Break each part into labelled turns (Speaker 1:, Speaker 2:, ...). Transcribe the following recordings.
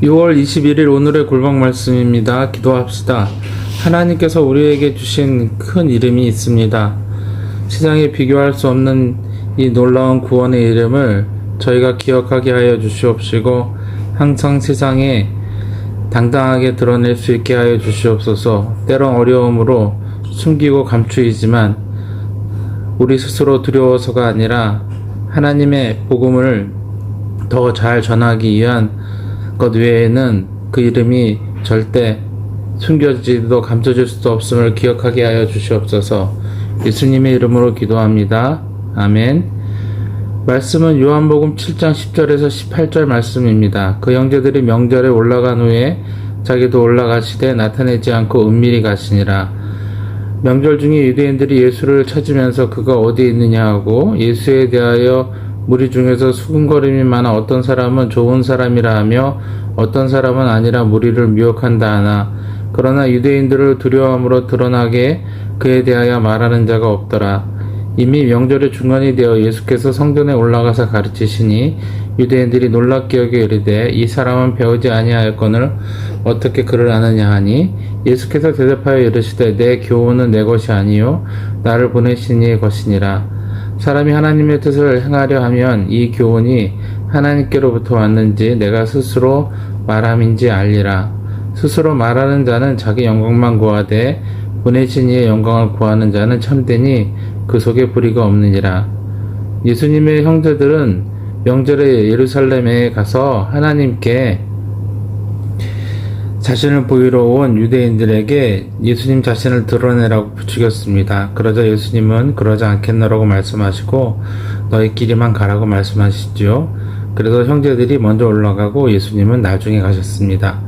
Speaker 1: 6월 21일 오늘의 골방 말씀입니다. 기도합시다. 하나님께서 우리에게 주신 큰 이름이 있습니다. 세상에 비교할 수 없는 이 놀라운 구원의 이름을 저희가 기억하게 하여 주시옵시고 항상 세상에 당당하게 드러낼 수 있게 하여 주시옵소서. 때론 어려움으로 숨기고 감추이지만 우리 스스로 두려워서가 아니라 하나님의 복음을 더 잘 전하기 위한 것 외에는 그 이름이 절대 숨겨지도 감춰질 수도 없음을 기억하게 하여 주시옵소서. 예수님의 이름으로 기도합니다. 아멘. 말씀은 요한복음 7장 10절에서 18절 말씀입니다. 그 형제들이 명절에 올라간 후에 자기도 올라가시되 나타내지 않고 은밀히 가시니라. 명절 중에 유대인들이 예수를 찾으면서 그가 어디 있느냐 하고 예수에 대하여 무리 중에서 수군거림이 많아 어떤 사람은 좋은 사람이라 하며 어떤 사람은 아니라 무리를 미혹한다 하나 그러나 유대인들을 두려워함으로 드러나게 그에 대하여 말하는 자가 없더라. 이미 명절의 중간이 되어 예수께서 성전에 올라가서 가르치시니 유대인들이 놀랍게 여겨 이르되 이 사람은 배우지 아니하였거늘 어떻게 그를 아느냐 하니 예수께서 대답하여 이르시되 내 교훈은 내 것이 아니요 나를 보내신 이의 것이니라. 사람이 하나님의 뜻을 행하려 하면 이 교훈이 하나님께로부터 왔는지 내가 스스로 말함인지 알리라. 스스로 말하는 자는 자기 영광만 구하되 보내신 이의 영광을 구하는 자는 참되니 그 속에 불의가 없느니라. 예수님의 형제들은 명절에 예루살렘에 가서 하나님께 자신을 보이러 온 유대인들에게 예수님 자신을 드러내라고 부추겼습니다. 그러자 예수님은 그러지 않겠노라고 말씀하시고 너희끼리만 가라고 말씀하시죠. 그래서 형제들이 먼저 올라가고 예수님은 나중에 가셨습니다.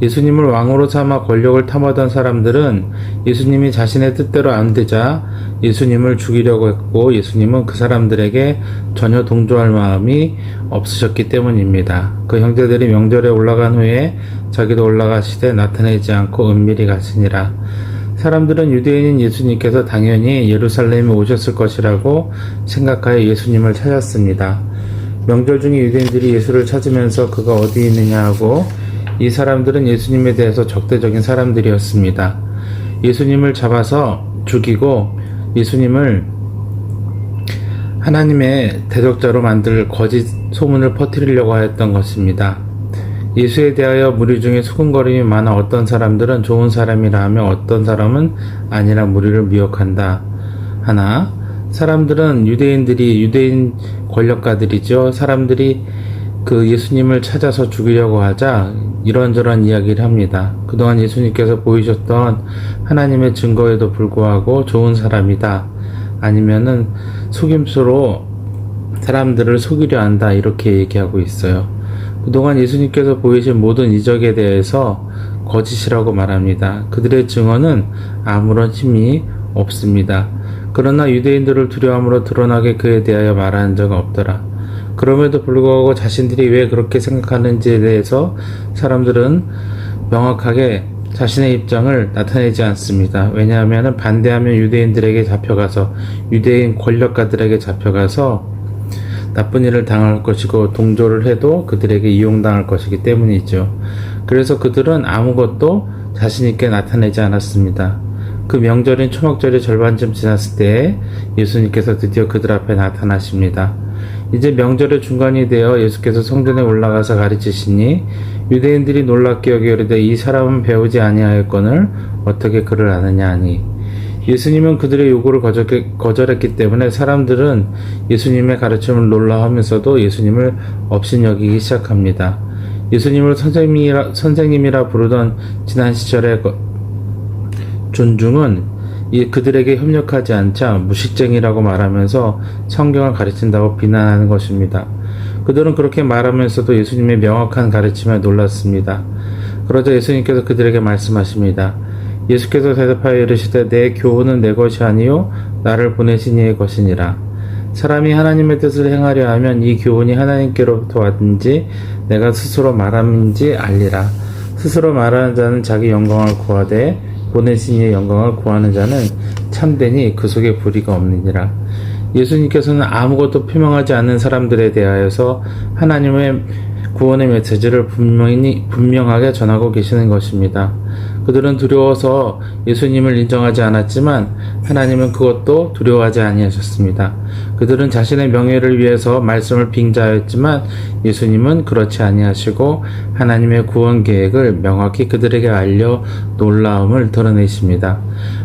Speaker 1: 예수님을 왕으로 삼아 권력을 탐하던 사람들은 예수님이 자신의 뜻대로 안 되자 예수님을 죽이려고 했고 예수님은 그 사람들에게 전혀 동조할 마음이 없으셨기 때문입니다. 그 형제들이 명절에 올라간 후에 자기도 올라가시되 나타내지 않고 은밀히 가시니라. 사람들은 유대인인 예수님께서 당연히 예루살렘에 오셨을 것이라고 생각하여 예수님을 찾았습니다. 명절 중에 유대인들이 예수를 찾으면서 그가 어디 있느냐 하고 이 사람들은 예수님에 대해서 적대적인 사람들이었습니다. 예수님을 잡아서 죽이고 예수님을 하나님의 대적자로 만들 거짓 소문을 퍼뜨리려고 하였던 것입니다. 예수에 대하여 무리 중에 수군거림이 많아 어떤 사람들은 좋은 사람이라 하며 어떤 사람은 아니라 무리를 미혹한다 하나 사람들은 유대인 권력가들이죠. 사람들이 그 예수님을 찾아서 죽이려고 하자 이런저런 이야기를 합니다. 그동안 예수님께서 보이셨던 하나님의 증거에도 불구하고 좋은 사람이다. 아니면은 속임수로 사람들을 속이려 한다. 이렇게 얘기하고 있어요. 그동안 예수님께서 보이신 모든 이적에 대해서 거짓이라고 말합니다. 그들의 증언은 아무런 힘이 없습니다. 그러나 유대인들을 두려움으로 드러나게 그에 대하여 말하는 적 없더라. 그럼에도 불구하고 자신들이 왜 그렇게 생각하는지에 대해서 사람들은 명확하게 자신의 입장을 나타내지 않습니다. 왜냐하면 반대하면 유대인들에게 잡혀가서 유대인 권력가들에게 잡혀가서 나쁜 일을 당할 것이고 동조를 해도 그들에게 이용당할 것이기 때문이죠. 그래서 그들은 아무것도 자신있게 나타내지 않았습니다. 그 명절인 초막절의 절반쯤 지났을 때 예수님께서 드디어 그들 앞에 나타나십니다. 이제 명절의 중간이 되어 예수께서 성전에 올라가서 가르치시니 유대인들이 놀랍게 여겨 이르되 이 사람은 배우지 아니하였거늘 어떻게 그를 아느냐 하니 예수님은 그들의 요구를 거절했기 때문에 사람들은 예수님의 가르침을 놀라워하면서도 예수님을 업신여기기 시작합니다. 예수님을 선생님이라 부르던 지난 시절의 존중은 그들에게 협력하지 않자 무식쟁이라고 말하면서 성경을 가르친다고 비난하는 것입니다. 그들은 그렇게 말하면서도 예수님의 명확한 가르침에 놀랐습니다. 그러자 예수님께서 그들에게 말씀하십니다. 예수께서 대답하여 이르시되 내 교훈은 내 것이 아니요 나를 보내신 이의 것이니라. 사람이 하나님의 뜻을 행하려 하면 이 교훈이 하나님께로부터 왔는지 내가 스스로 말함인지 알리라. 스스로 말하는 자는 자기 영광을 구하되 보내신 이의 영광을 구하는 자는 참되니 그 속에 불의가 없느니라. 예수님께서는 아무것도 표명하지 않는 사람들에 대하여서 하나님의 구원의 메시지를 분명하게 전하고 계시는 것입니다. 그들은 두려워서 예수님을 인정하지 않았지만 하나님은 그것도 두려워하지 아니하셨습니다. 그들은 자신의 명예를 위해서 말씀을 빙자하였지만 예수님은 그렇지 아니하시고 하나님의 구원 계획을 명확히 그들에게 알려 놀라움을 드러내십니다.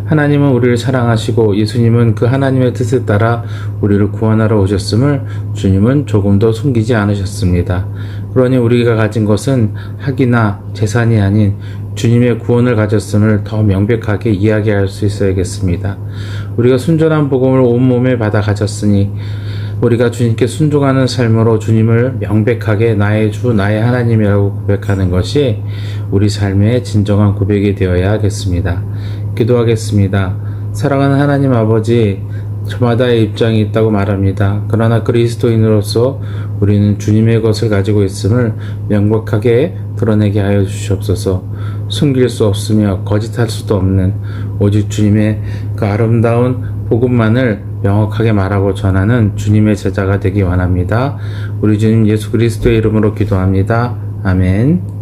Speaker 1: 하나님은 우리를 사랑하시고 예수님은 그 하나님의 뜻에 따라 우리를 구원하러 오셨음을 주님은 조금도 숨기지 않으셨습니다. 그러니 우리가 가진 것은 학이나 재산이 아닌 주님의 구원을 가졌음을 더 명백하게 이야기할 수 있어야겠습니다. 우리가 순전한 복음을 온몸에 받아 가졌으니 우리가 주님께 순종하는 삶으로 주님을 명백하게 나의 주, 나의 하나님이라고 고백하는 것이 우리 삶의 진정한 고백이 되어야 하겠습니다. 기도하겠습니다. 사랑하는 하나님 아버지, 저마다의 입장이 있다고 말합니다. 그러나 그리스도인으로서 우리는 주님의 것을 가지고 있음을 명백하게 드러내게 하여 주시옵소서. 숨길 수 없으며 거짓할 수도 없는 오직 주님의 그 아름다운 복음만을 명확하게 말하고 전하는 주님의 제자가 되기 원합니다. 우리 주님 예수 그리스도의 이름으로 기도합니다. 아멘.